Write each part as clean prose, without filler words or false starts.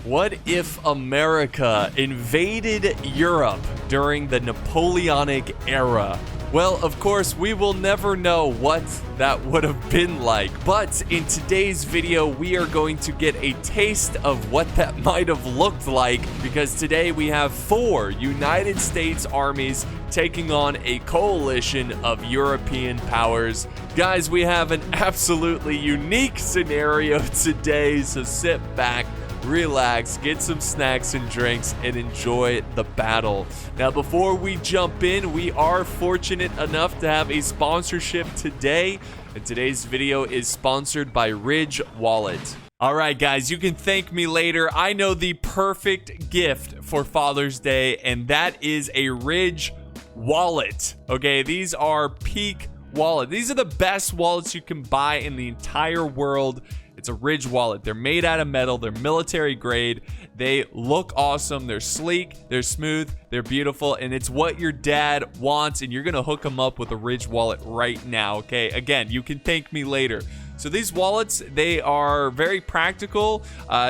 What if America invaded Europe during the Napoleonic era? Well, of course, we will never know what that would have been like, but in today's video, we are going to get a taste of what that might have looked like, because today we have 4 United States armies taking on a coalition of European powers. Guys, we have an absolutely unique scenario today, so sit back, relax, get some snacks and drinks, and enjoy the battle. Now, before we jump in, we are fortunate enough to have a sponsorship today, and today's video is sponsored by Ridge Wallet. All right, guys, you can thank me later. I know the perfect gift for Father's Day, and that is a Ridge Wallet. Okay, these are peak wallet. These are the best wallets you can buy in the entire world. It's a Ridge wallet. They're made out of metal. They're military grade. They look awesome. They're sleek. They're smooth. They're beautiful. And it's what your dad wants. And you're going to hook them up with a Ridge wallet right now. Okay. Again, you can thank me later. So these wallets, they are very practical.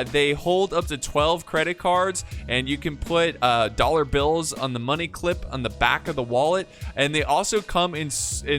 They hold up to 12 credit cards, and you can put dollar bills on the money clip on the back of the wallet. And they also come in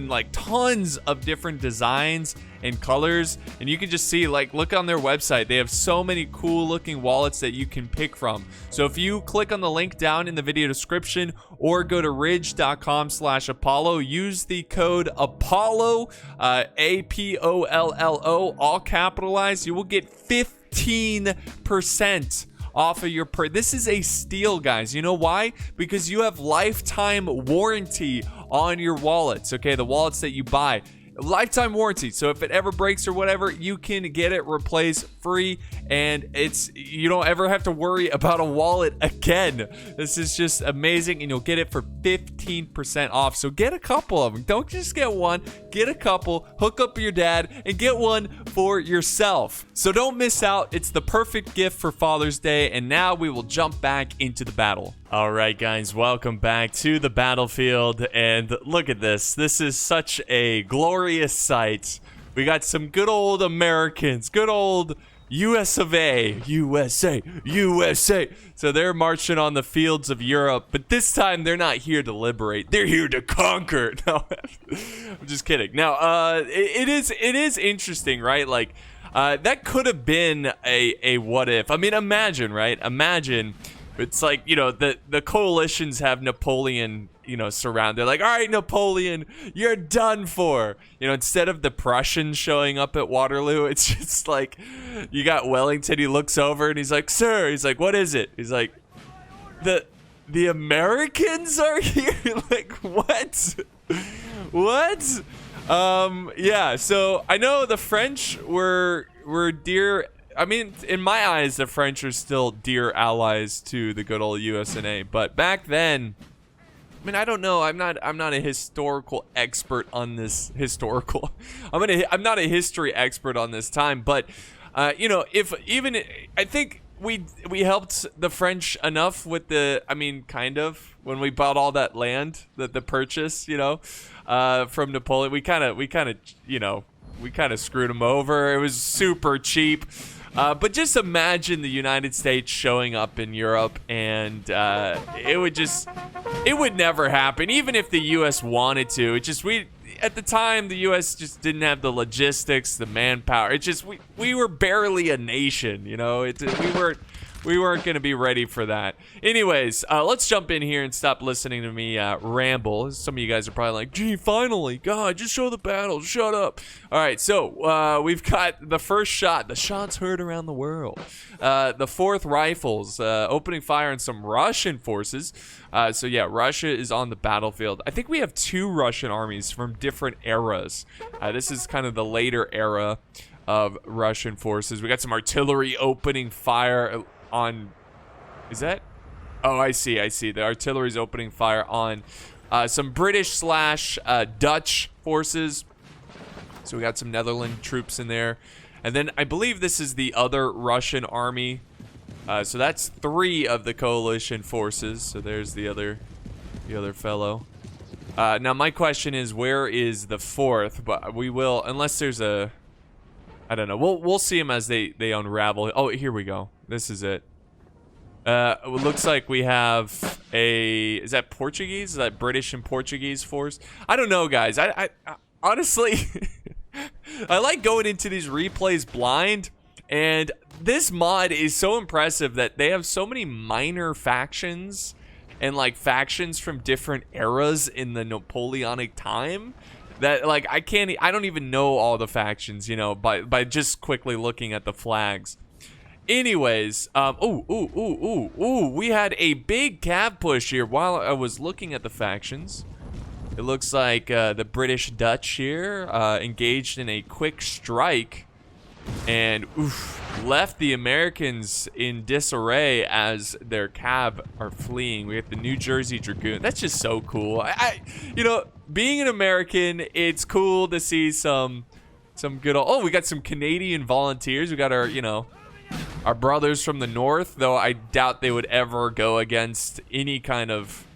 like tons of different designs and colors, and you can just see, like, look on their website, they have so many cool looking wallets that you can pick from. So if you click on the link down in the video description or go to ridge.com/Apollo, use the code Apollo, APOLLO, all capitalized, you will get 15% off of your This is a steal, guys. You know why? Because you have lifetime warranty on your wallets. Okay, the wallets that you buy, lifetime warranty. So if it ever breaks or whatever, you can get it replaced free, and you don't ever have to worry about a wallet again. This is just amazing, and you'll get it for 15% off. So get a couple of them. Don't just get one, get a couple, hook up your dad, and get one for yourself. So don't miss out. It's the perfect gift for Father's Day. And now we will jump back into the battle. All right, guys, welcome back to the battlefield, and look at this. This is such a glorious sight. We got some good old Americans, good old US of A, USA, USA. So they're marching on the fields of Europe, but this time they're not here to liberate. They're here to conquer. No, I'm just kidding. Now, it is interesting, right? Like, that could have been a what if. I mean, imagine, right? Imagine. It's like, you know, the coalitions have Napoleon, you know, surrounded. They're like, all right, Napoleon, you're done for. You know, instead of the Prussians showing up at Waterloo, it's just like, you got Wellington. He looks over and he's like, sir. He's like, what is it? He's like, the Americans are here? Like, what? What? Yeah, so I know the French were dear. I mean, in my eyes, the French are still dear allies to the good old US and A. But back then, I mean, I don't know. I'm not a historical expert on this. I'm not a history expert on this time. But you know, I think we helped the French enough with kind of, when we bought all that land, the purchase, you know, from Napoleon. We kind of screwed them over. It was super cheap. But just imagine the United States showing up in Europe, and it would never happen, even if the U.S. wanted to. At the time, the U.S. just didn't have the logistics, the manpower. We were barely a nation, you know. We weren't going to be ready for that. Anyways, let's jump in here and stop listening to me ramble. Some of you guys are probably like, gee, finally, God, just show the battle. Shut up. All right, so we've got the first shot. The shots heard around the world. The 4th Rifles opening fire on some Russian forces. So, yeah, Russia is on the battlefield. I think we have 2 Russian armies from different eras. This is kind of the later era of Russian forces. We got some artillery opening fire on, is that? Oh, I see. The artillery's opening fire on some British / Dutch forces. So we got some Netherlands troops in there. And then I believe this is the other Russian army. So that's 3 of the coalition forces. So there's the other fellow. Now my question is, where is the 4th? But we will, unless there's a, I don't know. We'll see them as they unravel. Oh, here we go. This is it. It looks like we have a, is that Portuguese? Is that British and Portuguese force? I don't know, guys. I honestly, I like going into these replays blind, and this mod is so impressive that they have so many minor factions and like factions from different eras in the Napoleonic time that like I don't even know all the factions, you know, by just quickly looking at the flags. Anyways, we had a big cav push here while I was looking at the factions. It looks like the British Dutch here engaged in a quick strike and left the Americans in disarray as their cav are fleeing. We have the New Jersey Dragoon. That's just so cool. You know, being an American, it's cool to see some good old, oh, we got some Canadian volunteers. We got our, you know, our brothers from the north, though I doubt they would ever go against any kind of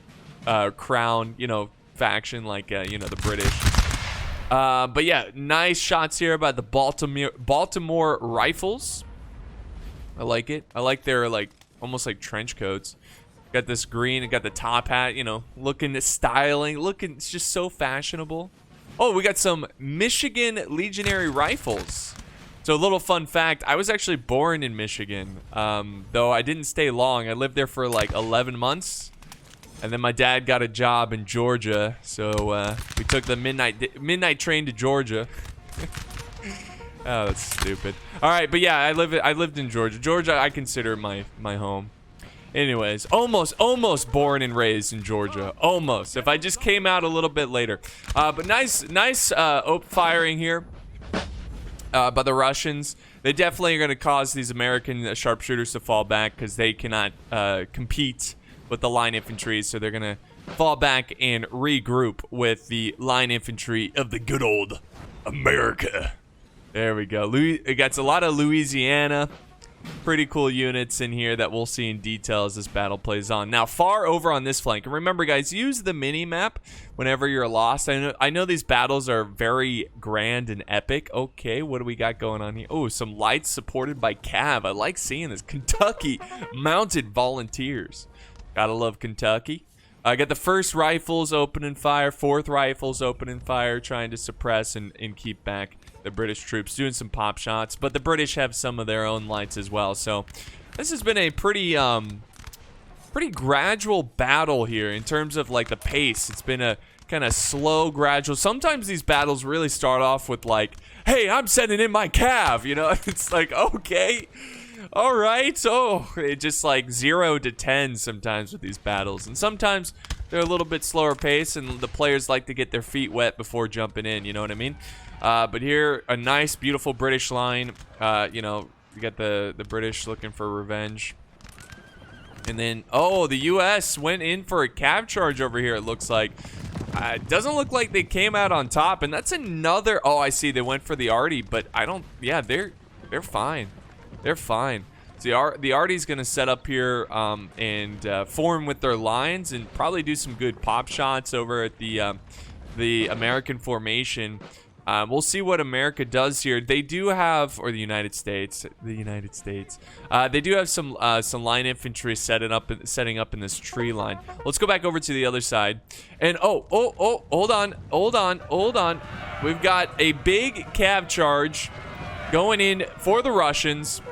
crown, you know, faction like, you know, the British. But yeah, nice shots here by the Baltimore Rifles. I like it. I like their, like, almost like trench coats. Got this green and got the top hat, you know, looking styling. It's just so fashionable. Oh, we got some Michigan Legionary Rifles. So a little fun fact, I was actually born in Michigan, though I didn't stay long. I lived there for like 11 months, and then my dad got a job in Georgia, so we took the midnight train to Georgia. Oh, that's stupid. All right, but yeah, I lived in Georgia. Georgia, I consider my home. Anyways, almost born and raised in Georgia. Almost. If I just came out a little bit later. But nice firing here. By the Russians. They definitely are going to cause these American sharpshooters to fall back because they cannot compete with the line infantry, so they're going to fall back and regroup with the line infantry of the good old America. There we go. It got a lot of Louisiana. Pretty cool units in here that we'll see in detail as this battle plays on. Now, far over on this flank, and remember, guys, use the mini-map whenever you're lost. I know these battles are very grand and epic. Okay, what do we got going on here? Oh, some lights supported by Cav. I like seeing this. Kentucky Mounted Volunteers. Gotta love Kentucky. I got the 1st Rifles opening fire, 4th Rifles opening fire, trying to suppress and keep back the British troops, doing some pop shots, but the British have some of their own lights as well. So this has been a pretty gradual battle here in terms of like the pace. It's been a kind of slow, gradual. Sometimes these battles really start off with like, hey, I'm sending in my cav, you know. It's like, okay, all right. So it just like 0 to 10 sometimes with these battles, and sometimes they're a little bit slower pace and the players like to get their feet wet before jumping in, you know what I mean? But here, a nice, beautiful British line. You know, you got the British looking for revenge. And then, oh, the U.S. went in for a cav charge over here, it looks like. It doesn't look like they came out on top. And that's another, oh, I see, they went for the arty. But I don't, yeah, they're fine. They're fine. So the arty's going to set up here and form with their lines and probably do some good pop shots over at the American formation. We'll see what America does here. They do have, or the United States. They do have some line infantry setting up in this tree line. Let's go back over to the other side. And hold on. We've got a big cav charge going in for the Russians.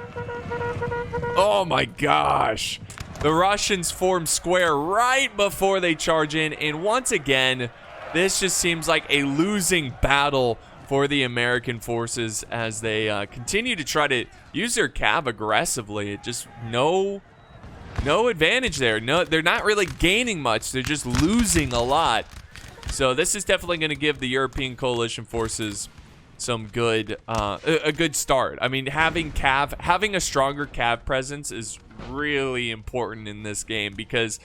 Oh my gosh. The Russians form square right before they charge in, and once again, this just seems like a losing battle for the American forces as they continue to try to use their cav aggressively. It just no advantage there. No, they're not really gaining much. They're just losing a lot. So this is definitely going to give the European coalition forces some good a good start. I mean, having a stronger cav presence is really important in this game because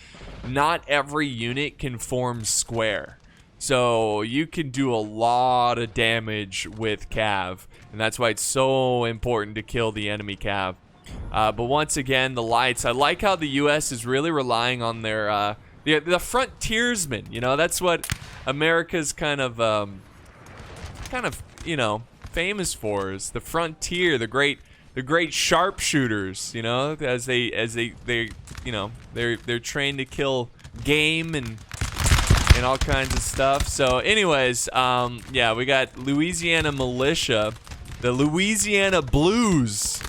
not every unit can form square. So you can do a lot of damage with cav, and that's why it's so important to kill the enemy cav. But once again, the lights. I like how the U.S. is really relying on their the frontiersmen. You know, that's what America's kind of you know, famous for, is the frontier, the great great sharpshooters, you know, as they you know, they're trained to kill game and all kinds of stuff. So anyways, yeah, we got Louisiana Militia, the Louisiana Blues.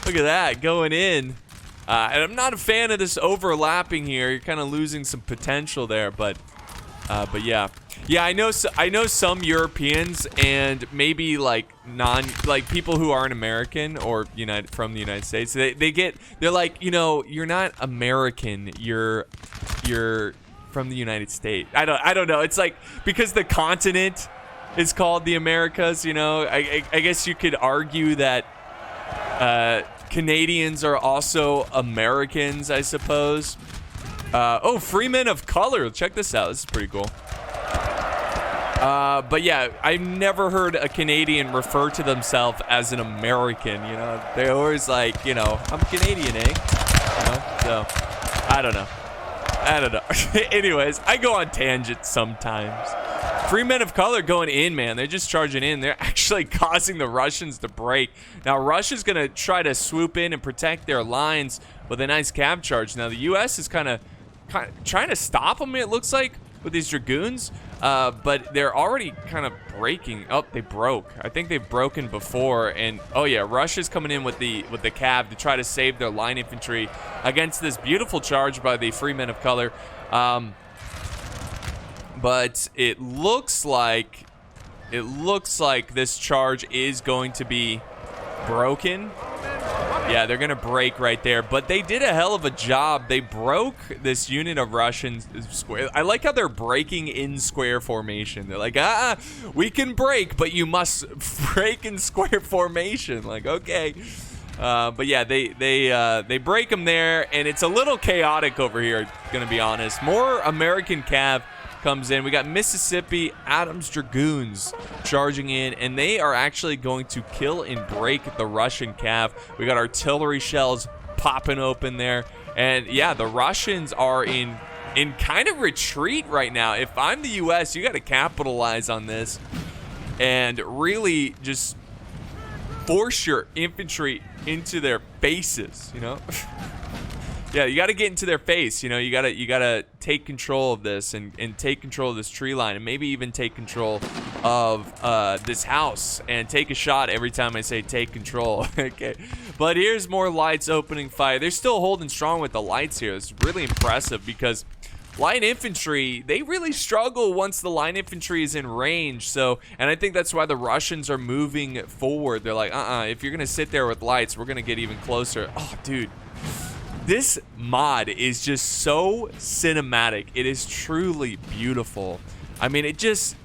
Look at that going in. And I'm not a fan of this overlapping here. You're kind of losing some potential there, but yeah. Yeah, I know some Europeans and maybe like people who aren't American or from the United States. They're like, you know, you're not American. You're from the United States. I don't know. It's like because the continent is called the Americas, you know. I guess you could argue that Canadians are also Americans, I suppose. Oh, free men of color. Check this out. This is pretty cool. But yeah, I've never heard a Canadian refer to themselves as an American, you know. They're always like, you know, I'm Canadian, eh? You know? So, I don't know. Anyways, I go on tangents sometimes. Free men of color going in, man. They're just charging in. They're actually causing the Russians to break. Now, Russia's going to try to swoop in and protect their lines with a nice cav charge. Now, the U.S. is kind of trying to stop them, it looks like, with these Dragoons. But they're already kind of breaking. Oh, they broke. I think they've broken before. And, oh, yeah, Russia's coming in with the cav to try to save their line infantry against this beautiful charge by the free men of color. But it looks like this charge is going to be broken. Yeah, they're going to break right there. But they did a hell of a job. They broke this unit of Russians square. I like how they're breaking in square formation. They're like, we can break, but you must break in square formation. Like, okay. But yeah, they break them there, and it's a little chaotic over here, gonna be honest. More American cav comes in. We got Mississippi Adams Dragoons charging in, and they are actually going to kill and break the Russian cav. We got artillery shells popping open there, and yeah, the Russians are in kind of retreat right now. If I'm the US, you got to capitalize on this and really just force your infantry into their faces, you know. Yeah, you got to get into their face, you know. You gotta take control of this and take control of this tree line, and maybe even take control of this house and take a shot every time I say take control. Okay, but here's more lights opening fire. They're still holding strong with the lights here. It's really impressive because line infantry, they really struggle once the line infantry is in range. So, and I think that's why the Russians are moving forward. They're like, if you're gonna sit there with lights, we're gonna get even closer. Oh, dude. This mod is just so cinematic. It is truly beautiful. I mean, it just...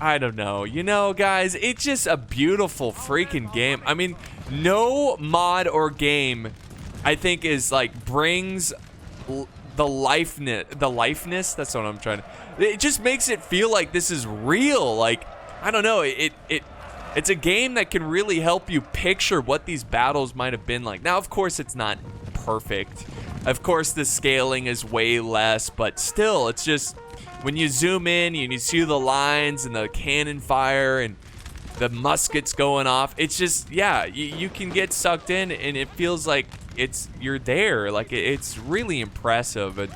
I don't know. You know, guys, it's just a beautiful freaking game. I mean, no mod or game, I think, is like, brings the lifeness. That's what I'm trying to... It just makes it feel like this is real. Like, I don't know. It's a game that can really help you picture what these battles might have been like. Now, of course, it's not perfect. Of course, the scaling is way less, but still, it's just when you zoom in and you see the lines and the cannon fire and the muskets going off, it's just, yeah, you can get sucked in, and it feels like you're there. Like, it's really impressive. And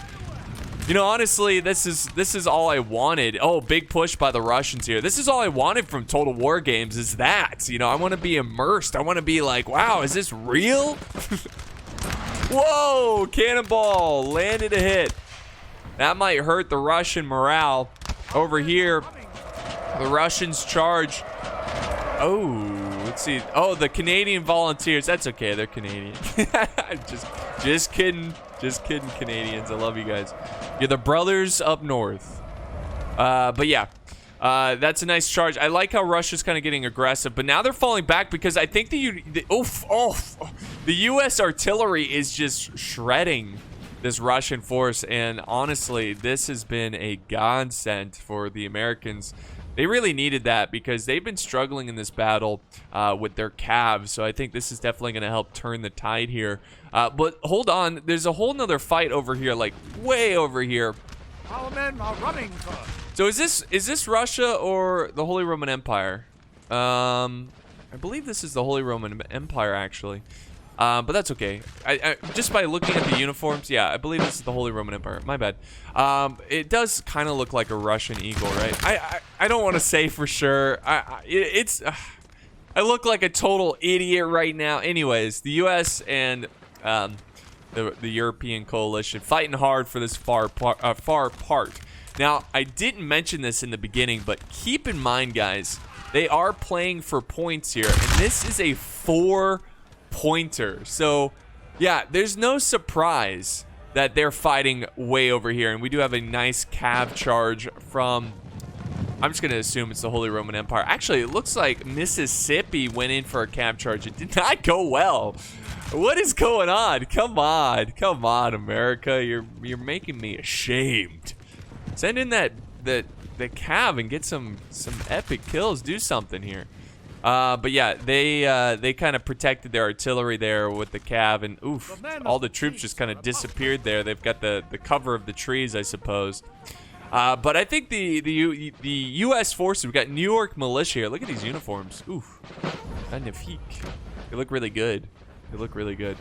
you know, honestly, this is all I wanted. Oh, big push by the Russians here. This is all I wanted from Total War games, is that. You know, I want to be immersed. I want to be like, wow, is this real? Whoa, cannonball, landed a hit. That might hurt the Russian morale. Over here, the Russians charge. Oh, let's see. Oh, the Canadian volunteers. That's okay, they're Canadian. Just kidding. Just kidding, Canadians. I love you guys. You're the brothers up north. But yeah, that's a nice charge. I like how Russia's kind of getting aggressive, but now they're falling back because I think the U.S. artillery is just shredding this Russian force, and honestly, this has been a godsend for the Americans. They really needed that because they've been struggling in this battle with their calves. So I think this is definitely going to help turn the tide here. But hold on, there's a whole nother fight over here, like way over here. Our men are running first. So is this Russia or the Holy Roman Empire? I believe this is the Holy Roman Empire, actually. But that's okay. I just by looking at the uniforms, yeah, I believe this is the Holy Roman Empire. My bad. It does kind of look like a Russian eagle, right? I don't want to say for sure. I look like a total idiot right now. Anyways, the U.S. and the European coalition fighting hard for this far part. Now, I didn't mention this in the beginning, but keep in mind, guys, they are playing for points here, and this is a 4-pointer. So, yeah, there's no surprise that they're fighting way over here, and we do have a nice cav charge from, I'm just going to assume it's the Holy Roman Empire. Actually, it looks like Mississippi went in for a cav charge. It did not go well. What is going on? Come on, America. You're making me ashamed. Send in the cav and get some epic kills. Do something here. But yeah, they kind of protected their artillery there with the cav, and oof, all the troops just kind of disappeared there. They've got the cover of the trees, I suppose. But I think the U.S. forces, we've got New York militia here. Look at these uniforms. Oof, magnifique. They look really good. They look really good.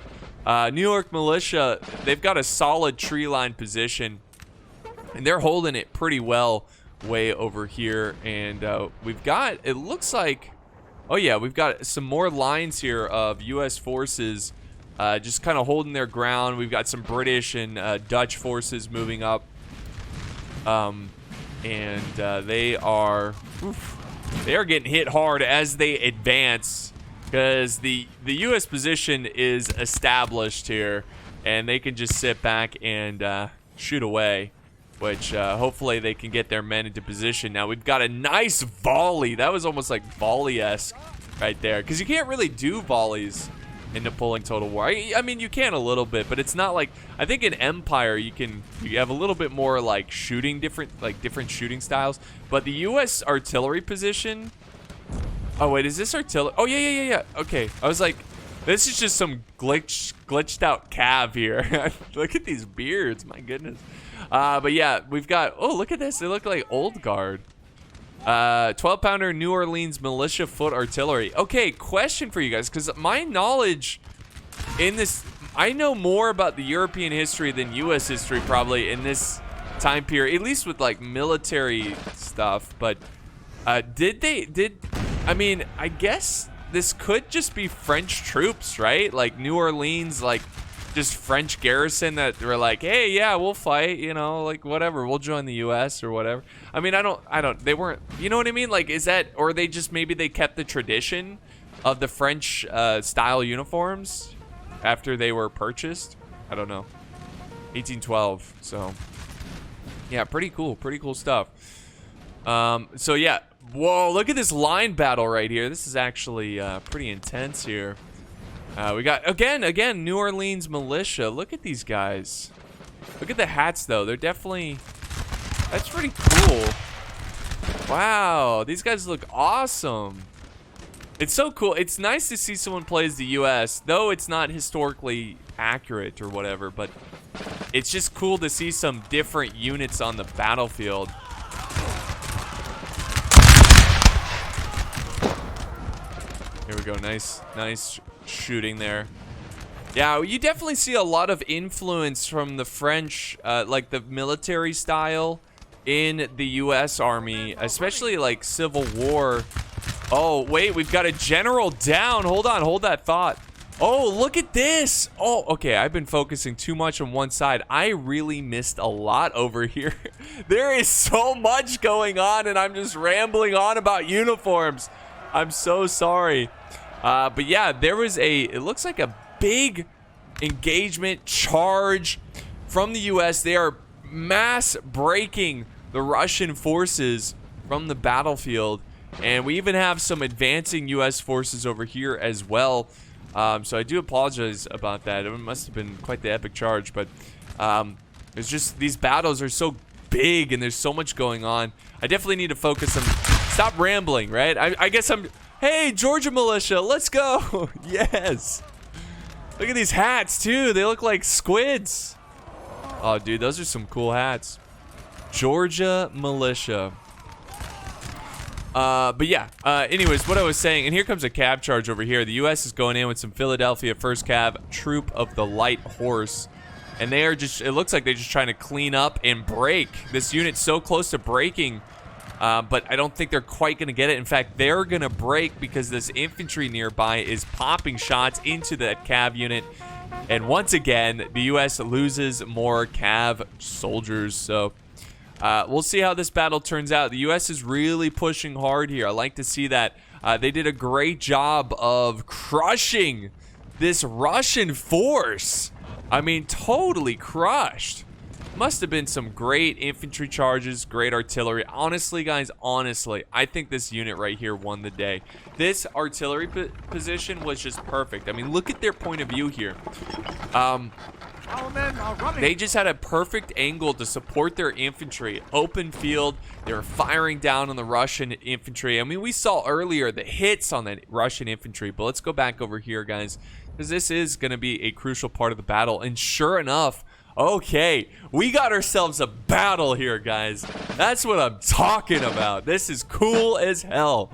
New York militia, they've got a solid tree line position, and they're holding it pretty well way over here. And we've got, it looks like, oh yeah, we've got some more lines here of U.S. forces just kind of holding their ground. We've got some British and Dutch forces moving up. And they are getting hit hard as they advance, because the U.S. position is established here, and they can just sit back and shoot away, which hopefully they can get their men into position. Now we've got a nice volley. That was almost like volley-esque right there, because you can't really do volleys in Napoleon Total War. I mean, you can a little bit, but it's not like, I think in Empire you have a little bit more like shooting, different shooting styles. But the U.S. artillery position, oh wait, is this artillery? Oh yeah. Okay, I was like, this is just some glitched out cav here. Look at these beards, my goodness. But yeah, we've got, oh look at this, they look like old guard. 12-pounder New Orleans militia foot artillery. Okay, question for you guys, because my knowledge in this, I know more about the European history than U.S. history probably in this time period, at least with like military stuff. But I mean, I guess this could just be French troops, right? Like New Orleans, like just French garrison that were like, hey, yeah, we'll fight, you know, like whatever, we'll join the U.S. or whatever. I mean, they weren't, you know what I mean? Like, is that, or they just, maybe they kept the tradition of the French style uniforms after they were purchased? I don't know. 1812, so yeah, pretty cool stuff. So yeah, whoa, look at this line battle right here. This is actually pretty intense here. We got, again, New Orleans militia. Look at these guys. Look at the hats, though. They're definitely, that's pretty cool. Wow, these guys look awesome. It's so cool. It's nice to see someone play as the U.S., though it's not historically accurate or whatever, but it's just cool to see some different units on the battlefield. Here we go. Nice shooting there. Yeah, you definitely see a lot of influence from the French, like the military style in the U.S. Army, especially like Civil War. Oh, wait, we've got a general down. Hold on, hold that thought. Oh, look at this. Oh, okay, I've been focusing too much on one side. I really missed a lot over here. There is so much going on, and I'm just rambling on about uniforms. I'm so sorry. But yeah, there was it looks like a big engagement charge from the U.S. They are mass breaking the Russian forces from the battlefield. And we even have some advancing U.S. forces over here as well. So I do apologize about that. It must have been quite the epic charge. But it's just, these battles are so big and there's so much going on. I definitely need to focus on, stop rambling, right? I guess hey, Georgia militia, let's go. Yes. Look at these hats, too. They look like squids. Oh, dude, those are some cool hats. Georgia militia. But yeah, anyways, what I was saying, and here comes a cav charge over here. The U.S. is going in with some Philadelphia 1st Cav, Troop of the Light Horse. And they are just, it looks like they're just trying to clean up and break. This unit's so close to breaking, but I don't think they're quite going to get it. In fact, they're going to break because this infantry nearby is popping shots into that cav unit. And once again, the U.S. loses more cav soldiers. So we'll see how this battle turns out. The U.S. is really pushing hard here. I like to see that. They did a great job of crushing this Russian force. I mean, totally crushed. Must have been some great infantry charges, great artillery. Honestly, guys, honestly, I think this unit right here won the day. This artillery position was just perfect. I mean, look at their point of view here. They just had a perfect angle to support their infantry. Open field, they were firing down on the Russian infantry. I mean, we saw earlier the hits on that Russian infantry, but let's go back over here, guys, because this is going to be a crucial part of the battle. And sure enough, okay, we got ourselves a battle here, guys. That's what I'm talking about. This is cool as hell.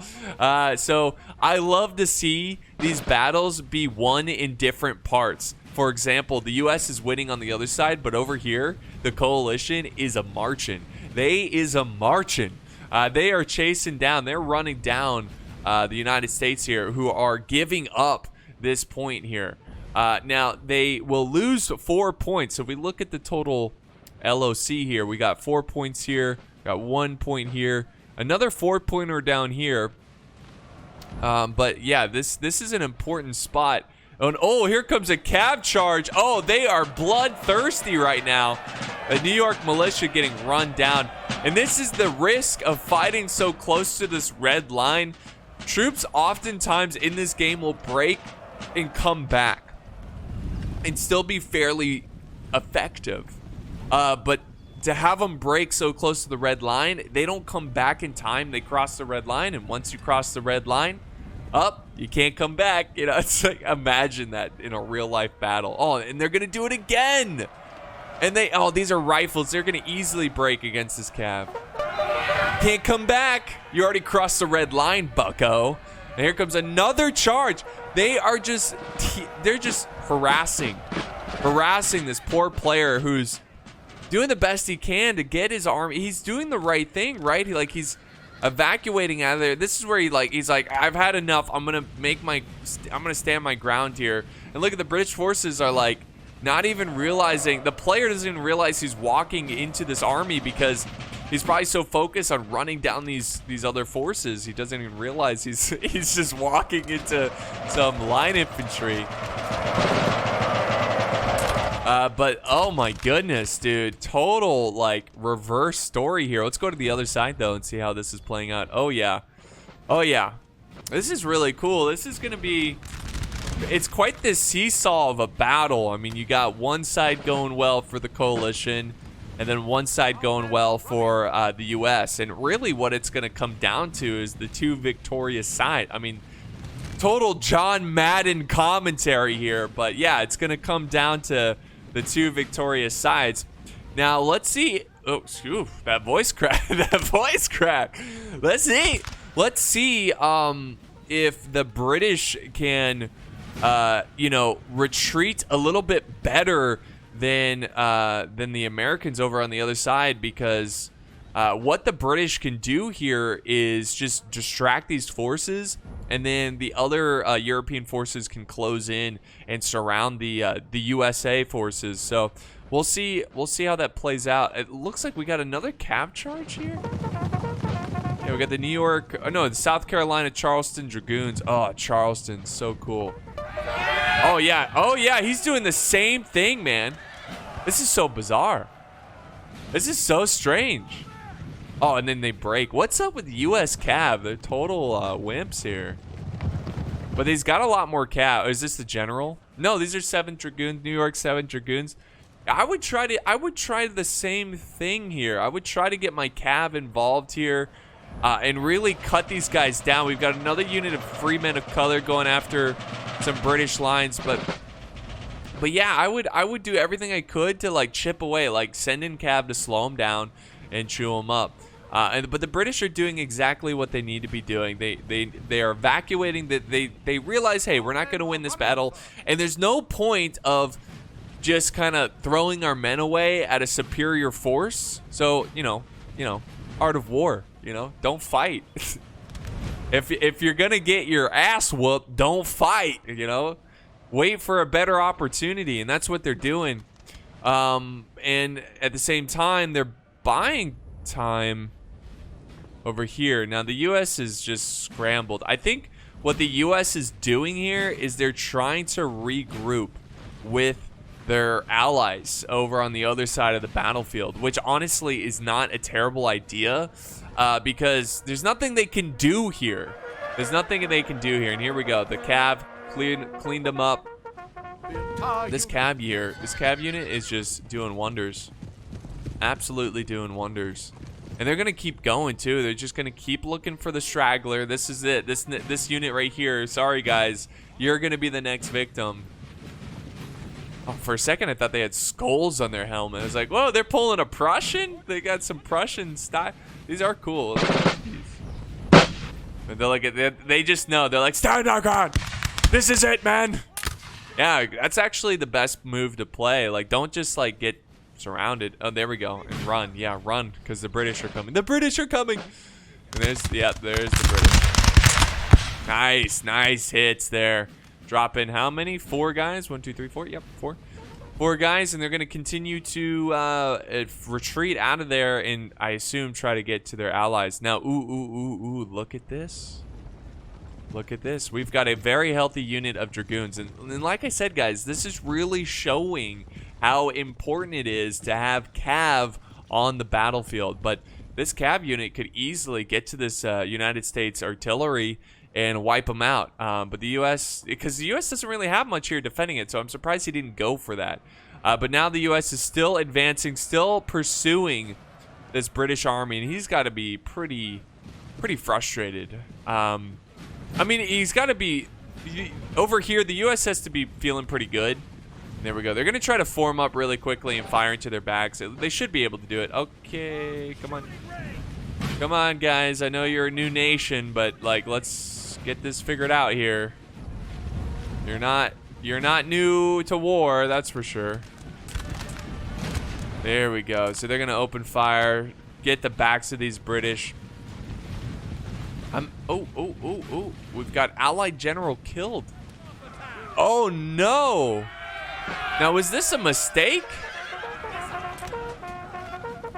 So I love to see these battles be won in different parts. For example, the U.S. is winning on the other side, but over here, the coalition is a marching. They are chasing down. They're running down the United States here, who are giving up this point here. Now, they will lose 4 points. So if we look at the total LOC here, we got 4 points here, got 1 point here, another 4-pointer down here. But yeah, this is an important spot. Oh, here comes a cav charge. Oh, they are bloodthirsty right now. The New York militia getting run down. And this is the risk of fighting so close to this red line. Troops oftentimes in this game will break and come back and still be fairly effective. But to have them break so close to the red line, they don't come back in time. They cross the red line, and once you cross the red line, you can't come back. You know, it's like, imagine that in a real life battle. Oh, and they're gonna do it again. And these are rifles. They're gonna easily break against this cav. Can't come back. You already crossed the red line, bucko. And here comes another charge. They're just harassing this poor player who's doing the best he can to get his army. He's doing the right thing, right? He's evacuating out of there. This is where he's like, I've had enough. I'm gonna stand my ground here. And look at the British forces are like not even realizing. The player doesn't even realize he's walking into this army because he's probably so focused on running down these other forces. He doesn't even realize he's just walking into some line infantry. But oh my goodness, dude, total like reverse story here. Let's go to the other side though and see how this is playing out. Oh yeah, this is really cool. This is gonna be, it's quite this seesaw of a battle. I mean, you got one side going well for the coalition and then one side going well for the US. And really what it's gonna come down to is the two victorious sides. I mean, total John Madden commentary here, but yeah, it's gonna come down to the two victorious sides. Now let's see. Oh, phew, that voice crack. Let's see if the British can retreat a little bit better than the Americans over on the other side, because what the British can do here is just distract these forces, and then the other European forces can close in and surround the USA forces. So we'll see how that plays out. It looks like we got another cav charge here. Yeah, we got the the South Carolina Charleston Dragoons. Oh, Charleston, so cool. Oh yeah, he's doing the same thing, man. This is so bizarre. This is so strange. Oh, and then they break. What's up with the U.S. Cav? They're total wimps here. But he's got a lot more cav. Is this the general? No, these are 7 Dragoons. New York 7 Dragoons. I would try the same thing here. I would try to get my cav involved here and really cut these guys down. We've got another unit of free men of color going after some British lines, but yeah, I would do everything I could to like chip away, like send in cav to slow them down and chew them up. But the British are doing exactly what they need to be doing. They are evacuating. They realize, hey, we're not going to win this battle, and there's no point of just kind of throwing our men away at a superior force. So you know, art of war. Don't fight. If you're gonna get your ass whooped, don't fight. Wait for a better opportunity, and that's what they're doing. And at the same time, they're buying time over here. Now the U.S. is just scrambled. I think what the U.S. is doing here is they're trying to regroup with their allies over on the other side of the battlefield, which honestly is not a terrible idea, because there's nothing they can do here. There's nothing they can do here. And here we go. The Cav cleaned them up. This Cav unit is just doing wonders. Absolutely doing wonders. And they're gonna keep going too. They're just gonna keep looking for the straggler. This is it. This unit right here. Sorry guys, you're gonna be the next victim. Oh, for a second I thought they had skulls on their helmet. I was like, whoa, they're pulling a Prussian? They got some Prussian style. These are cool. And they're like, they just know. They're like, stand our ground. This is it, man. Yeah, that's actually the best move to play. Like, don't just like get surrounded. Oh, there we go. And run. Yeah, run, because the British are coming. The British are coming. And there's the British. Nice hits there. Drop in how many? 4 guys. 1, 2, 3, 4. Yep, 4. 4 guys, and they're going to continue to retreat out of there, and I assume try to get to their allies. Now, ooh, look at this. Look at this. We've got a very healthy unit of dragoons, and like I said, guys, this is really showing how important it is to have Cav on the battlefield. But this Cav unit could easily get to this United States artillery and wipe them out. But the U.S., because the U.S. doesn't really have much here defending it, so I'm surprised he didn't go for that. But now the U.S. is still advancing, still pursuing this British army, and he's got to be pretty frustrated. I mean, he's got to be, over here, the U.S. has to be feeling pretty good. There we go. They're going to try to form up really quickly and fire into their backs. They should be able to do it. Okay, come on. Come on, guys. I know you're a new nation, but, like, let's get this figured out here. You're not new to war, that's for sure. There we go. So they're gonna open fire, get the backs of these British. Oh, we've got Allied general killed. Oh no. Now, was this a mistake?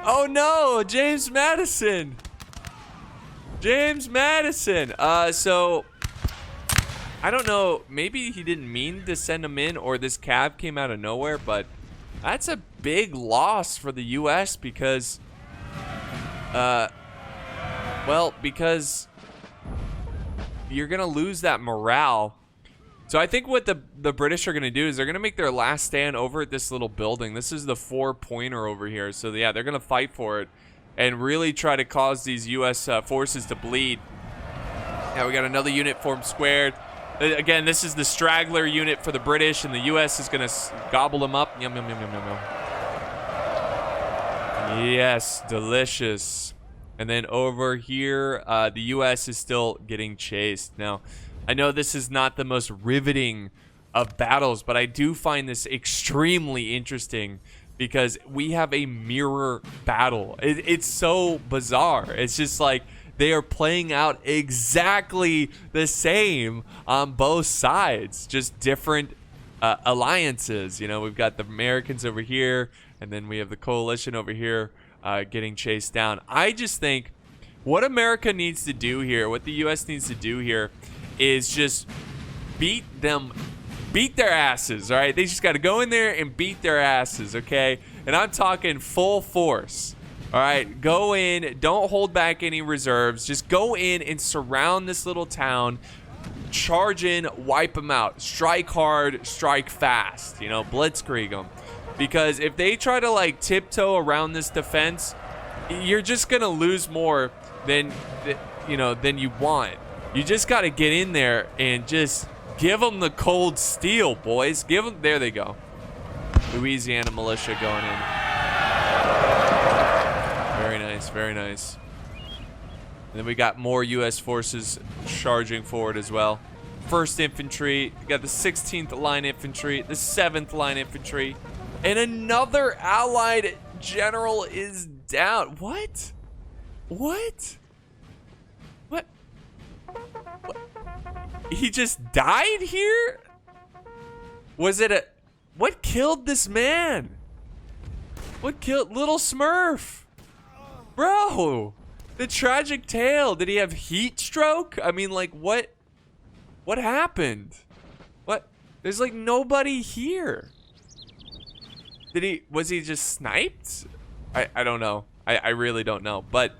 Oh no, James Madison. So I don't know, maybe he didn't mean to send him in, or this Cav came out of nowhere, but that's a big loss for the US because because you're gonna lose that morale. So I think what the British are gonna do is they're gonna make their last stand over at this little building. This is the 4-pointer over here. So yeah, they're gonna fight for it and really try to cause these U.S. Forces to bleed. Yeah, we got another unit formed squared. Again, this is the straggler unit for the British, and the U.S. is going to gobble them up. Yum, yum, yum, yum, yum, yum. Yes, delicious. And then over here, the U.S. is still getting chased. Now, I know this is not the most riveting of battles, but I do find this extremely interesting because we have a mirror battle. It's so bizarre. It's just like they are playing out exactly the same on both sides, just different alliances. We've got the Americans over here, and then we have the coalition over here getting chased down. I just think what America needs to do here, what the U.S. needs to do here, is just beat their asses, all right? They just got to go in there and beat their asses, okay? And I'm talking full force, all right? Go in, don't hold back any reserves. Just go in and surround this little town, charge in, wipe them out. Strike hard, strike fast, blitzkrieg them. Because if they try to, like, tiptoe around this defense, you're just going to lose more than you want. You just got to get in there and just give them the cold steel, boys. Give them. There they go. Louisiana militia going in. Very nice, very nice. And then we got more U.S. forces charging forward as well. 1st Infantry, we got the 16th Line Infantry, the 7th Line Infantry, and another Allied general is down. What? What? What? What? He just died here? Was it a... What killed this man? What killed Little Smurf? Bro, the tragic tale. Did he have heat stroke? I mean, like, what happened? What? There's like nobody here. Was he just sniped? I don't know. I really don't know. But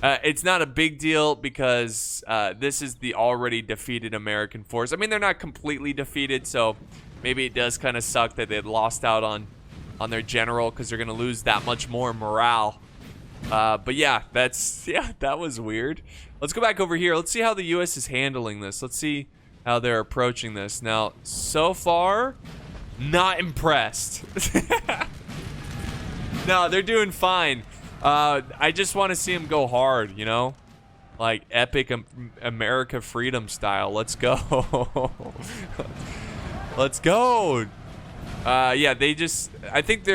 it's not a big deal because this is the already defeated American force. I mean, they're not completely defeated, so maybe it does kind of suck that they lost out on their general because they're going to lose that much more morale. But yeah, that was weird. Let's go back over here. Let's see how the U.S. is handling this. Let's see how they're approaching this. Now, so far, not impressed. No, they're doing fine. I just want to see them go hard, you know? Like epic America freedom style. Let's go. Let's go. Yeah, I think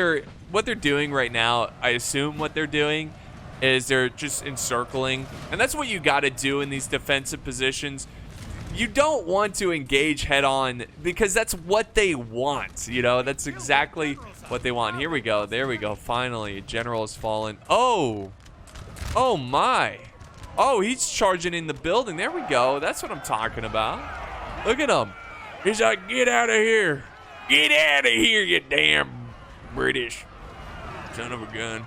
what they're doing right now, I assume what they're doing is they're just encircling. And that's what you got to do in these defensive positions. You don't want to engage head on because that's what they want, you know? That's exactly what they want. Here we go. There we go. Finally, a general has fallen. Oh. Oh, my. Oh, he's charging in the building. There we go. That's what I'm talking about. Look at him. He's like, get out of here. Get out of here, you damn British son of a gun.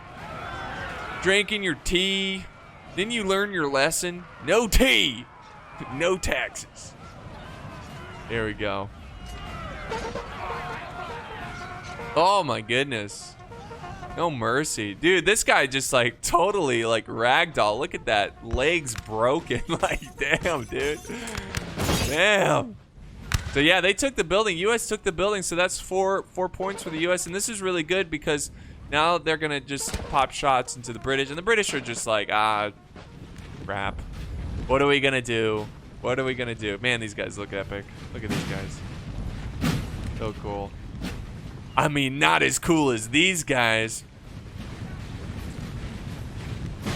Drinking your tea. Then you learn your lesson. No tea. No taxes. There we go. Oh my goodness. No mercy. Dude, this guy just like totally like ragdoll. Look at that. Legs broken. Like, damn, dude. Damn. So yeah, they took the building. U.S. took the building, so that's four points for the U.S. And this is really good because now they're gonna just pop shots into the British, and the British are just like, crap. What are we gonna do? What are we gonna do? Man, these guys look epic. Look at these guys. So cool. I mean, not as cool as these guys.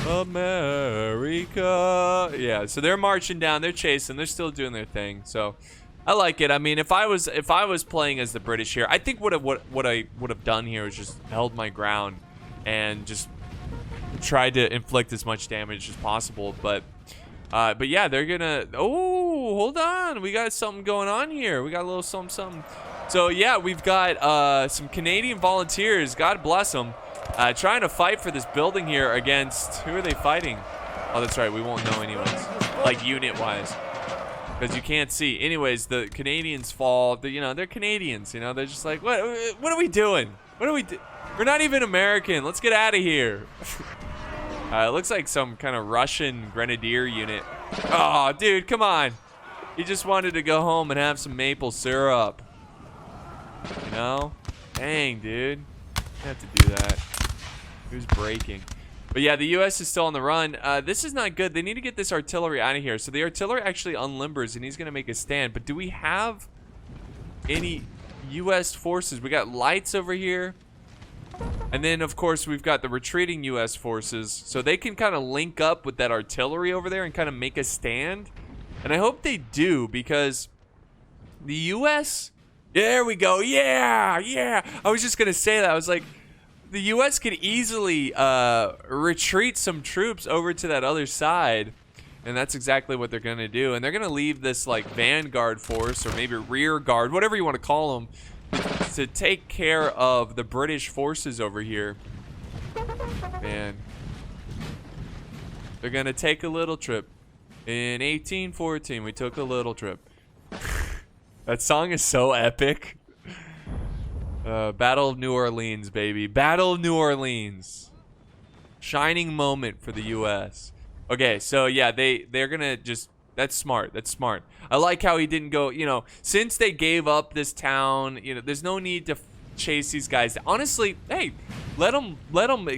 America. Yeah, so they're marching down. They're chasing. They're still doing their thing. So I like it. I mean, if I was playing as the British here, I think what I would have done here is just held my ground and just tried to inflict as much damage as possible. But yeah, they're gonna. Oh, hold on, we got something going on here. We got a little something. So yeah, we've got some Canadian volunteers. God bless them. Trying to fight for this building here against, who are they fighting? Oh, that's right. We won't know anyways, like unit-wise, because you can't see. Anyways, the Canadians fall. They're Canadians. They're just like, what are we doing? What are we do? We're not even American. Let's get out of here. It looks like some kind of Russian grenadier unit. Oh, dude, come on. He just wanted to go home and have some maple syrup. Dang, dude. You have to do that. Who's breaking? But yeah, the U.S. is still on the run. This is not good. They need to get this artillery out of here. So the artillery actually unlimbers, and he's going to make a stand. But do we have any U.S. forces? We got lights over here. And then, of course, we've got the retreating U.S. forces. So they can kind of link up with that artillery over there and kind of make a stand. And I hope they do, because the U.S. There we go. Yeah, yeah. I was just going to say that. I was like, the U.S. could easily retreat some troops over to that other side. And that's exactly what they're going to do. And they're going to leave this, like, vanguard force, or maybe rear guard, whatever you want to call them, to take care of the British forces over here. Man. They're going to take a little trip. In 1814, we took a little trip. That song is so epic. Battle of New Orleans, baby. Battle of New Orleans. Shining moment for the U.S. Okay, so yeah, they're gonna just... That's smart. That's smart. I like how he didn't go, since they gave up this town, there's no need to chase these guys. Honestly, hey, let them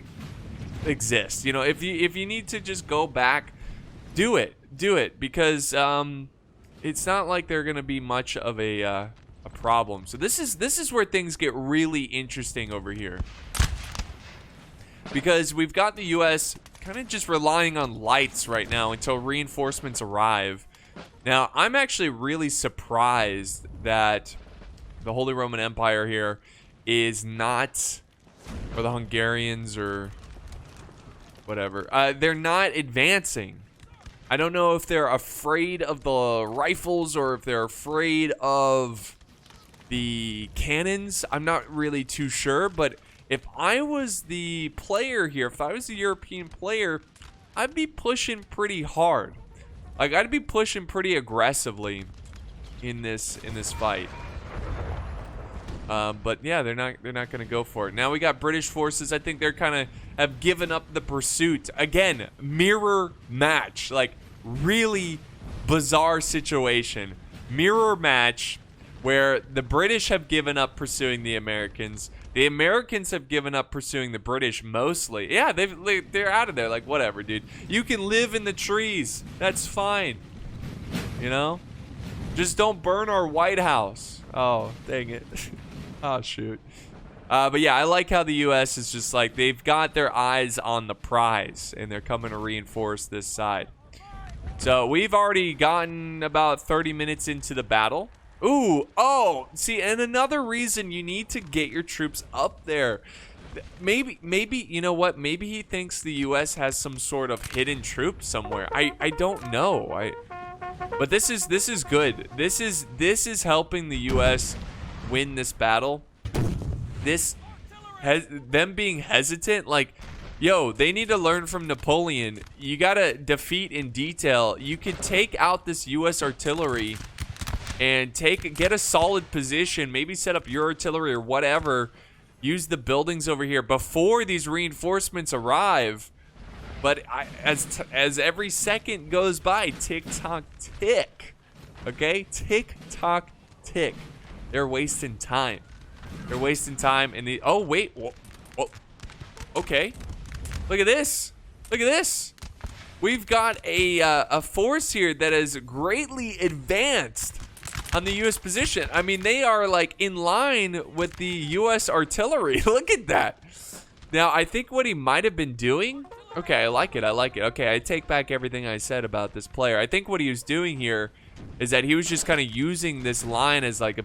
exist. If you need to just go back do it, because it's not like they're gonna be much of a problem. So this is where things get really interesting over here, because we've got the U.S. kind of just relying on lights right now until reinforcements arrive. Now, I'm actually really surprised that the Holy Roman Empire here is not, or the Hungarians or whatever, they're not advancing. I don't know if they're afraid of the rifles or if they're afraid of the cannons. I'm not really too sure, but if I was the player here, if I was the European player, I'd be pushing pretty hard. Like, I'd be pushing pretty aggressively in this fight. But yeah, they're not gonna go for it. Now we got British forces. I think they're kind of have given up the pursuit. Again, mirror match. Like, really bizarre situation. Mirror match where the British have given up pursuing the Americans. The Americans have given up pursuing the British mostly. Yeah, they're out of there. Like, whatever, dude. You can live in the trees. That's fine. You know? Just don't burn our White House. Oh, dang it. Oh, shoot. But yeah, I like how the U.S. is just like, they've got their eyes on the prize, and they're coming to reinforce this side. So we've already gotten about 30 minutes into the battle. Ooh, oh, see, and another reason you need to get your troops up there. Maybe, you know what? Maybe he thinks the U.S. has some sort of hidden troop somewhere. I don't know. But this is good. This is helping the U.S. win this battle. Them being hesitant, like, yo, they need to learn from Napoleon. You gotta defeat in detail. You could take out this U.S. artillery and get a solid position, maybe set up your artillery or whatever, use the buildings over here before these reinforcements arrive. But as every second goes by, tick tock tick, okay, tick tock tick, they're wasting time. They're wasting time. And oh wait, whoa, okay, look at this, we've got a force here that is greatly advanced on the U.S. position. I mean, they are like in line with the U.S. artillery. Look at that. Now, I think what he might have been doing, okay, I like it. Okay, I take back everything I said about this player. I think what he was doing here is that he was just kind of using this line as like a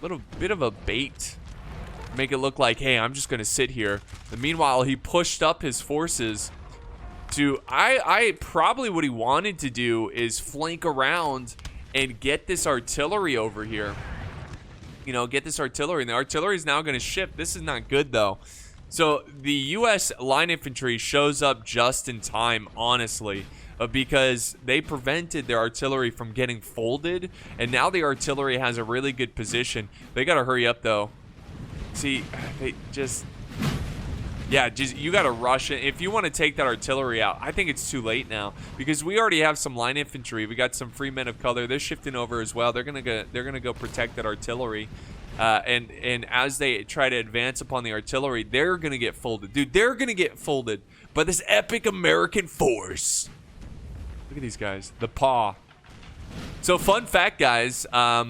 little bit of a bait. Make it look like, hey, I'm just gonna sit here. And meanwhile, he pushed up his forces to, I probably what he wanted to do is flank around and get this artillery over here. You know, get this artillery. And the artillery is now going to shift. This is not good, though. So the U.S. line infantry shows up just in time, honestly, because they prevented their artillery from getting folded. And now the artillery has a really good position. They got to hurry up, though. See, they just... Yeah, just you got to rush it. If you want to take that artillery out, I think it's too late now because we already have some line infantry. We got some free men of color. They're shifting over as well. They're gonna go protect that artillery, and as they try to advance upon the artillery, they're gonna get folded, dude. They're gonna get folded by this epic American force. Look at these guys, the paw. So fun fact, guys. A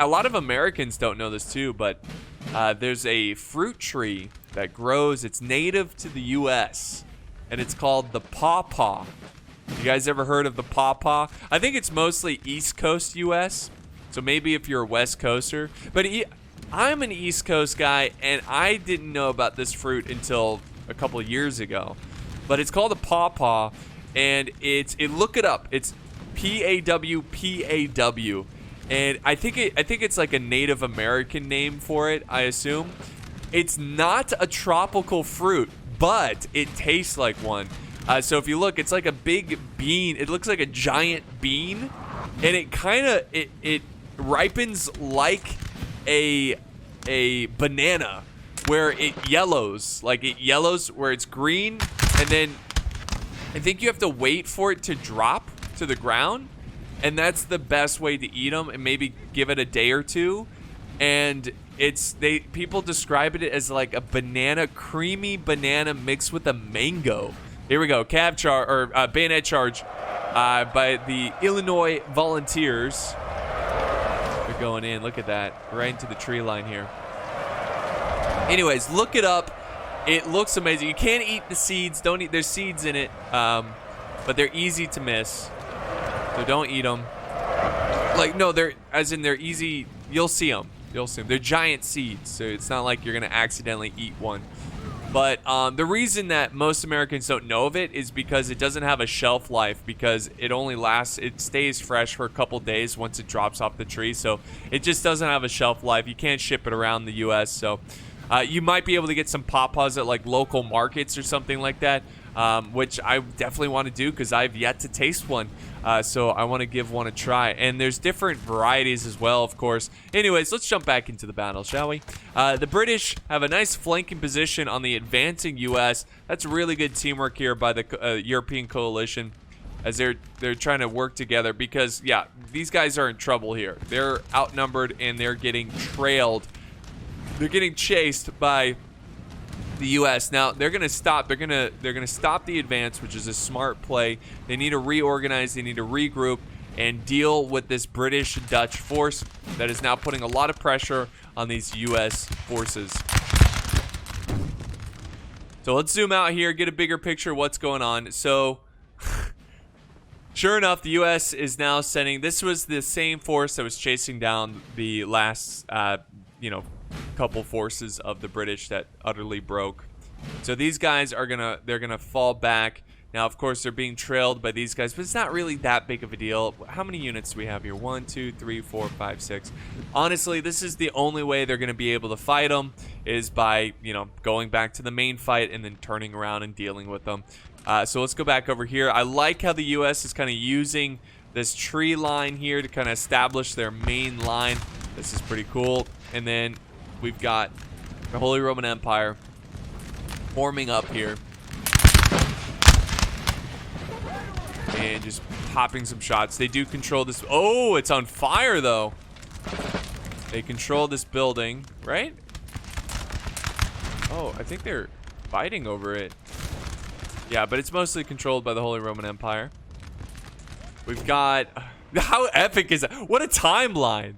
lot of Americans don't know this too, but there's a fruit tree that grows. It's native to the U.S. and it's called the pawpaw. You guys ever heard of the pawpaw? I think it's mostly East Coast U.S. So maybe if you're a West Coaster, but I'm an East Coast guy and I didn't know about this fruit until a couple of years ago. But it's called a pawpaw, and look it up. It's P-A-W-P-A-W. And I think it's like a Native American name for it, I assume. It's not a tropical fruit, but it tastes like one. So if you look, it's like a big bean. It looks like a giant bean, and it ripens like a banana, where it yellows. Like it yellows where it's green, and then I think you have to wait for it to drop to the ground. And that's the best way to eat them, and maybe give it a day or two. And people describe it as like a creamy banana mixed with a mango. Here we go. Cab charge or bayonet charge by the Illinois Volunteers. They're going in. Look at that. Right into the tree line here. Anyways, look it up. It looks amazing. You can't eat the seeds. Don't eat. There's seeds in it, but they're easy to miss. So don't eat them. Like, no, they're easy. You'll see them. You'll see them. They're giant seeds, so it's not like you're gonna accidentally eat one. But the reason that most Americans don't know of it is because it doesn't have a shelf life, because it only lasts, it stays fresh for a couple days once it drops off the tree. So it just doesn't have a shelf life. You can't ship it around the U.S. So you might be able to get some pawpaws at like local markets or something like that, which I definitely want to do because I've yet to taste one. So I want to give one a try. And there's different varieties as well, of course. Anyways, let's jump back into the battle, shall we? The British have a nice flanking position on the advancing U.S. That's really good teamwork here by the European coalition, as they're trying to work together, because, yeah, these guys are in trouble here. They're outnumbered and they're getting trailed. They're getting chased by the U.S. Now they're gonna stop. They're gonna stop the advance, which is a smart play. They need to reorganize. They need to regroup and deal with this British-Dutch force that is now putting a lot of pressure on these U.S. forces. So let's zoom out here, get a bigger picture of what's going on. So sure enough, the U.S. is now sending. This was the same force that was chasing down the last, couple forces of the British that utterly broke. So these guys are they're gonna fall back. Now, of course, they're being trailed by these guys, but it's not really that big of a deal. How many units do we have here? 1, 2, 3, 4, 5, 6. Honestly, this is the only way they're gonna be able to fight them, is by, going back to the main fight and then turning around and dealing with them. So let's go back over here. I like how the U.S. is kind of using this tree line here to kind of establish their main line. This is pretty cool. And then we've got the Holy Roman Empire forming up here. And just popping some shots. They do control this. Oh, it's on fire, though. They control this building, right? Oh, I think they're fighting over it. Yeah, but it's mostly controlled by the Holy Roman Empire. We've got... How epic is that? What a timeline.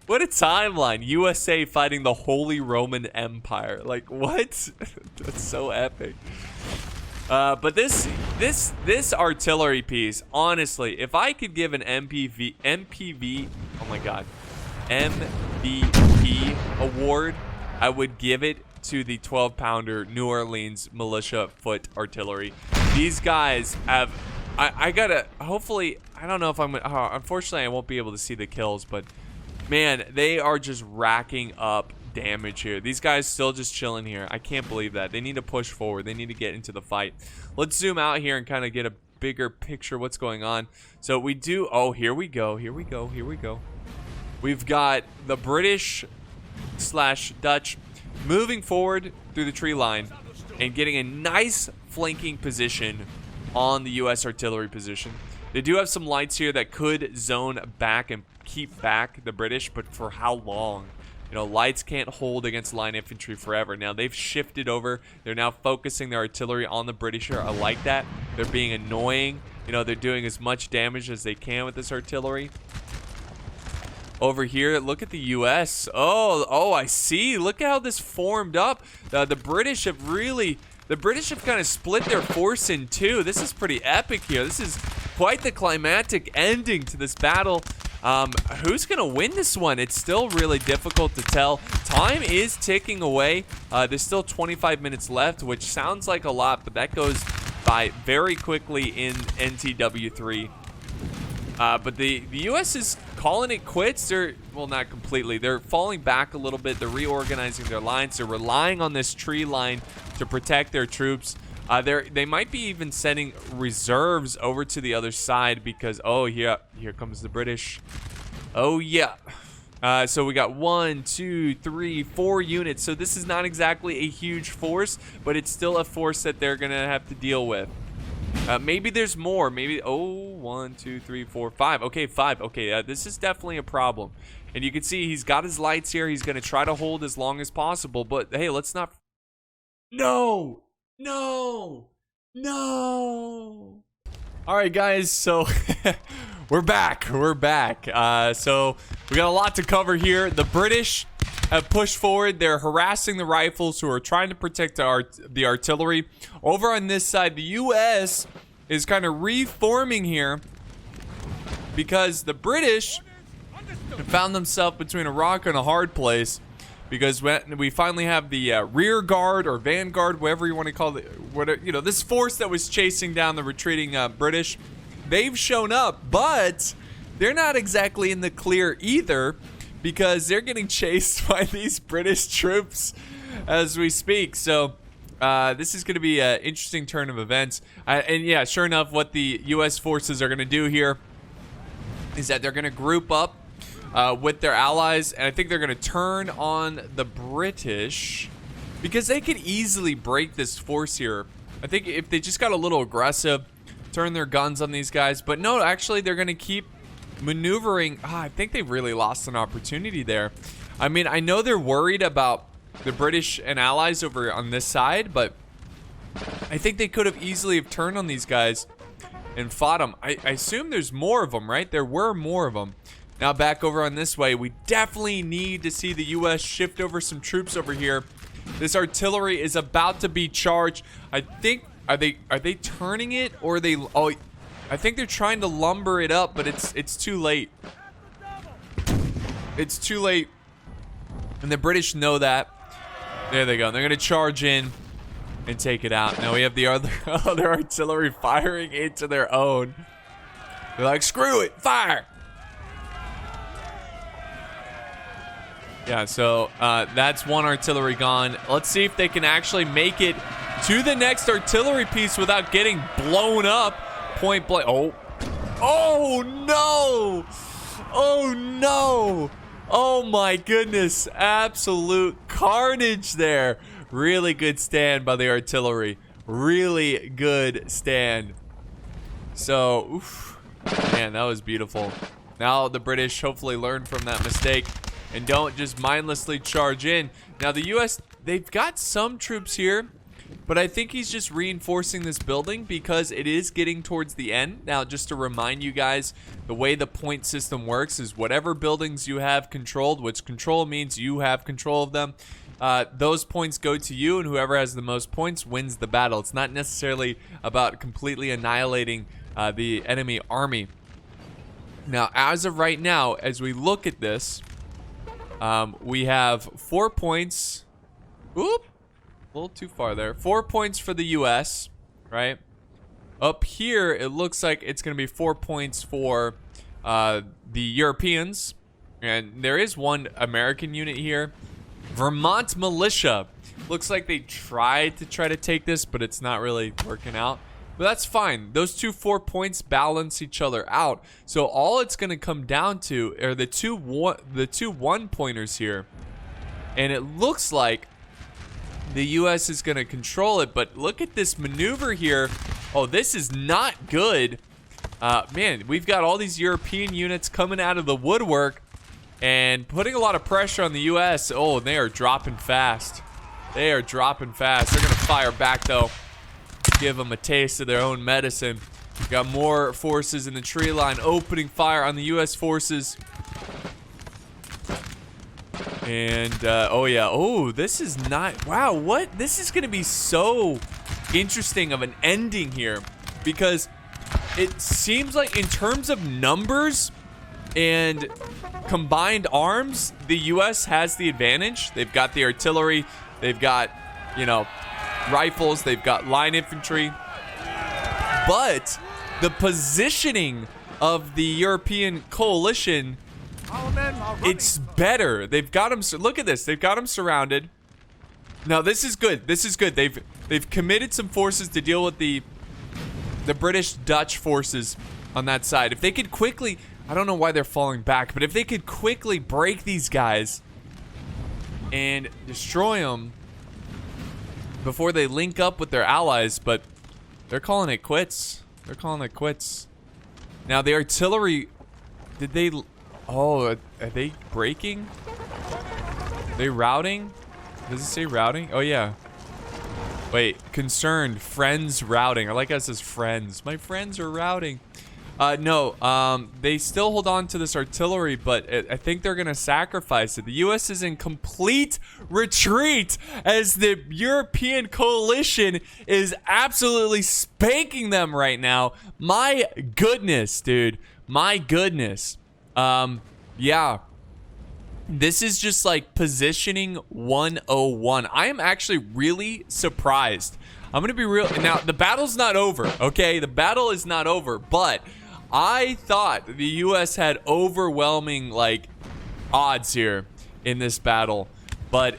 What a timeline. USA fighting the Holy Roman Empire. Like, what? That's so epic. But this artillery piece, honestly, if I could give an MPV, oh my God, MVP award, I would give it to the 12-pounder New Orleans Militia Foot Artillery. These guys have, I gotta, hopefully, I don't know if unfortunately I won't be able to see the kills, but man, they are just racking up damage here. These guys still just chilling here. I can't believe that. They need to push forward. They need to get into the fight. Let's zoom out here and kind of get a bigger picture of what's going on. So we do, oh, here we go. We've got the British/Dutch moving forward through the tree line and getting a nice flanking position on the U.S. artillery position. They do have some lights here that could zone back and keep back the British, but for how long? Lights can't hold against line infantry forever. Now, they've shifted over. They're now focusing their artillery on the British here. I like that. They're being annoying. They're doing as much damage as they can with this artillery. Over here, look at the U.S. Oh, I see. Look at how this formed up. The British have kind of split their force in two. This is pretty epic here. This is quite the climactic ending to this battle. Who's gonna win this one? It's still really difficult to tell. Time is ticking away. There's still 25 minutes left, which sounds like a lot, but that goes by very quickly in NTW3. But the U.S. is calling it quits. Well, not completely. They're falling back a little bit. They're reorganizing their lines. They're relying on this tree line to protect their troops. They might be even sending reserves over to the other side because, oh, yeah, here comes the British. Oh, yeah. So we got 1, 2, 3, 4 units. So this is not exactly a huge force, but it's still a force that they're going to have to deal with. Maybe there's more. Maybe, 1, 2, 3, 4, 5. Okay, 5. Okay, this is definitely a problem. And you can see he's got his lights here. He's going to try to hold as long as possible. But, hey, let's not... No! No. All right, guys. So we're back. So we got a lot to cover here. The British have pushed forward. They're harassing the rifles who are trying to protect the artillery. Over on this side, the U.S. is kind of reforming here because the British have found themselves between a rock and a hard place, because when we finally have the rear guard or vanguard, whatever you want to call it, this force that was chasing down the retreating British, they've shown up, but they're not exactly in the clear either, because they're getting chased by these British troops as we speak. So this is going to be an interesting turn of events. And yeah, sure enough, what the U.S. forces are going to do here is that they're going to group up with their allies, and I think they're going to turn on the British, because they could easily break this force here. I think if they just got a little aggressive, turn their guns on these guys. But no, actually, they're going to keep maneuvering. I think they've really lost an opportunity there. I mean, I know they're worried about the British and allies over on this side, but I think they could have easily have turned on these guys and fought them. I assume there's more of them, right? There were more of them. Now back over on this way, we definitely need to see the U.S. shift over some troops over here. This artillery is about to be charged. I think, are they turning it, or are they? Oh, I think they're trying to lumber it up, but it's too late. It's too late, and the British know that. There they go. They're gonna charge in and take it out. Now we have the other artillery firing into their own. They're like, screw it, fire. Yeah, so that's one artillery gone. Let's see if they can actually make it to the next artillery piece without getting blown up. Point blank. Oh no! Oh no! Oh my goodness! Absolute carnage there. Really good stand by the artillery. Really good stand. So, oof. Man, that was beautiful. Now the British hopefully learn from that mistake and don't just mindlessly charge in. Now the U.S., they've got some troops here, but I think he's just reinforcing this building because it is getting towards the end. Now, just to remind you guys, the way the point system works is whatever buildings you have controlled, which control means you have control of them, those points go to you, and whoever has the most points wins the battle. It's not necessarily about completely annihilating the enemy army. Now, as of right now, as we look at this, we have 4 points. Oop, a little too far there. 4 points for the U.S., right? Up here, it looks like it's going to be 4 points for the Europeans. And there is one American unit here. Vermont Militia. Looks like they tried to take this, but it's not really working out. But that's fine. Those 4 points balance each other out. So all it's going to come down to are the two 1-pointers here. And it looks like the U.S. is going to control it. But look at this maneuver here. Oh, this is not good. Man, we've got all these European units coming out of the woodwork and putting a lot of pressure on the U.S. Oh, they are dropping fast. They are dropping fast. They're going to fire back, though. Give them a taste of their own medicine. We've got more forces in the tree line opening fire on the U.S. forces. And, oh yeah. Oh, this is not... Wow, what? This is going to be so interesting of an ending here. Because it seems like in terms of numbers and combined arms, the U.S. has the advantage. They've got the artillery. They've got, rifles. They've got line infantry. But the positioning of the European coalition, it's better. They've got them. Look at this. They've got them surrounded. Now this is good. This is good. They've committed some forces to deal with the British Dutch forces on that side. If they could quickly, I don't know why they're falling back, but if they could quickly break these guys and destroy them before they link up with their allies, but they're calling it quits. They're calling it quits. Now the artillery, did they? Oh, are they breaking? Are they routing? Does it say routing? Oh yeah. Wait, concerned. Friends routing. I like how it says friends. My friends are routing. No, they still hold on to this artillery, but I think they're going to sacrifice it. The U.S. is in complete retreat as the European coalition is absolutely spanking them right now. My goodness, dude. My goodness. Yeah. This is just like positioning 101. I am actually really surprised. I'm going to be real. Now, the battle's not over, okay? The battle is not over, but I thought the U.S. had overwhelming, like, odds here in this battle, but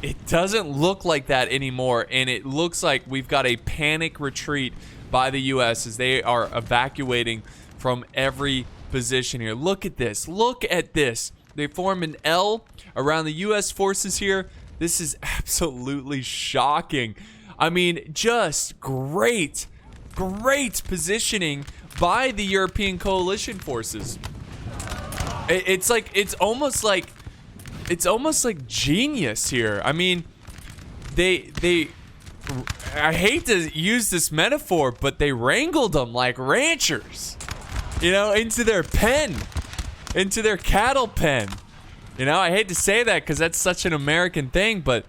it doesn't look like that anymore, and it looks like we've got a panic retreat by the U.S. as they are evacuating from every position here. Look at this. Look at this. They form an L around the U.S. forces here. This is absolutely shocking. I mean, just great positioning by the European coalition forces. It's almost like genius here. I mean, I hate to use this metaphor, but they wrangled them like ranchers, you know, into their pen, into their cattle pen. You know, I hate to say that because that's such an American thing, but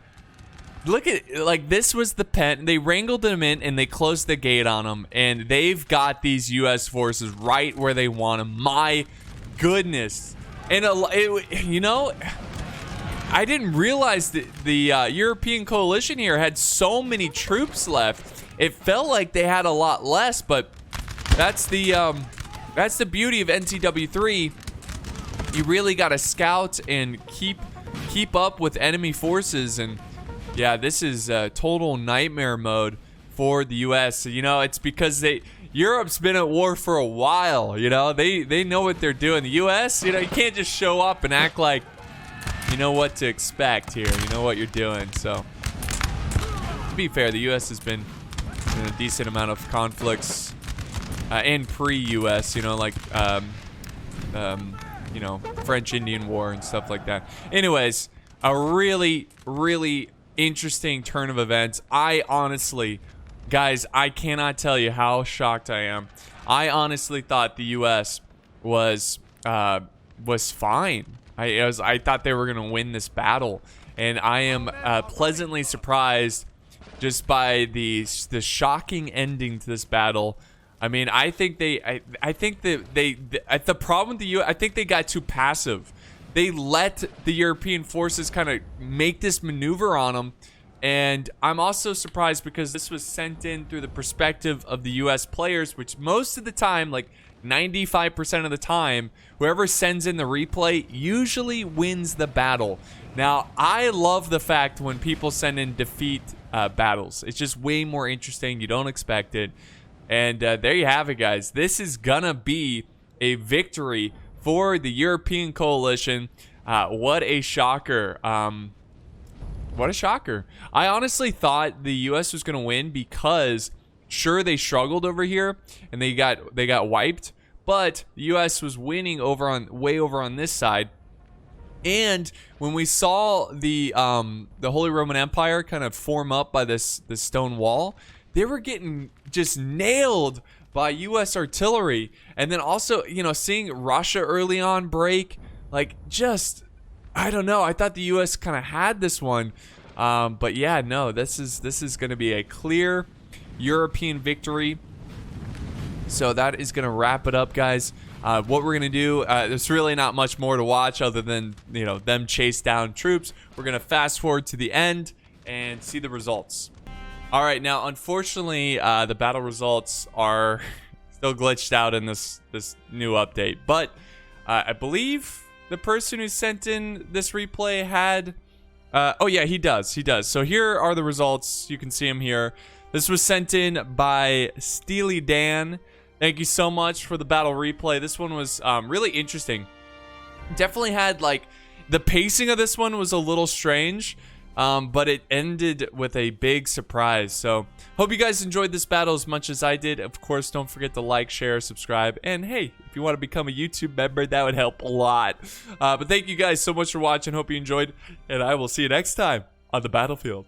look at, like, this was the pen. They wrangled them in and they closed the gate on them, and they've got these U.S. forces right where they want them. My goodness. And you know, I didn't realize that the European coalition here had so many troops left. It felt like they had a lot less, but that's the beauty of NCW3. You really got to scout and keep up with enemy forces. And yeah, this is total nightmare mode for the U.S. You know, it's because Europe's been at war for a while. You know, they know what they're doing. The U.S., you know, you can't just show up and act like you know what to expect here. You know what you're doing. So, to be fair, the U.S. has been in a decent amount of conflicts and pre-U.S. You know, like you know, French-Indian War and stuff like that. Anyways, a really interesting turn of events. I honestly, guys, I cannot tell you how shocked I am. I honestly thought the U.S. was fine. I thought they were gonna win this battle, and I am pleasantly surprised just by the shocking ending to this battle. I mean, I think the problem with the U.S., I think they got too passive. They let the European forces kind of make this maneuver on them. And I'm also surprised because this was sent in through the perspective of the U.S. players, which most of the time, like 95% of the time, whoever sends in the replay usually wins the battle. Now, I love the fact when people send in defeat battles. It's just way more interesting. You don't expect it. And there you have it, guys. This is gonna be a victory for the European coalition. What a shocker. What a shocker. I honestly thought the U.S. was going to win because, sure, they struggled over here and they got wiped, but the U.S. was winning way over on this side. And when we saw the Holy Roman Empire kind of form up by this stone wall, they were getting just nailed by U.S. artillery. And then also, you know, seeing Russia early on break, like, just, I don't know. I thought the U.S. kind of had this one. But yeah, no, this is going to be a clear European victory. So that is going to wrap it up, guys. What we're going to do, there's really not much more to watch other than, you know, them chase down troops. We're going to fast forward to the end and see the results. All right, now, unfortunately, the battle results are still glitched out in this new update. But I believe the person who sent in this replay had... oh, yeah, he does. So here are the results. You can see them here. This was sent in by Steely Dan. Thank you so much for the battle replay. This one was really interesting. Definitely had, like, the pacing of this one was a little strange. But it ended with a big surprise. So, hope you guys enjoyed this battle as much as I did. Of course, don't forget to like, share, subscribe. And hey, if you want to become a YouTube member, that would help a lot. But thank you guys so much for watching. Hope you enjoyed. And I will see you next time on the battlefield.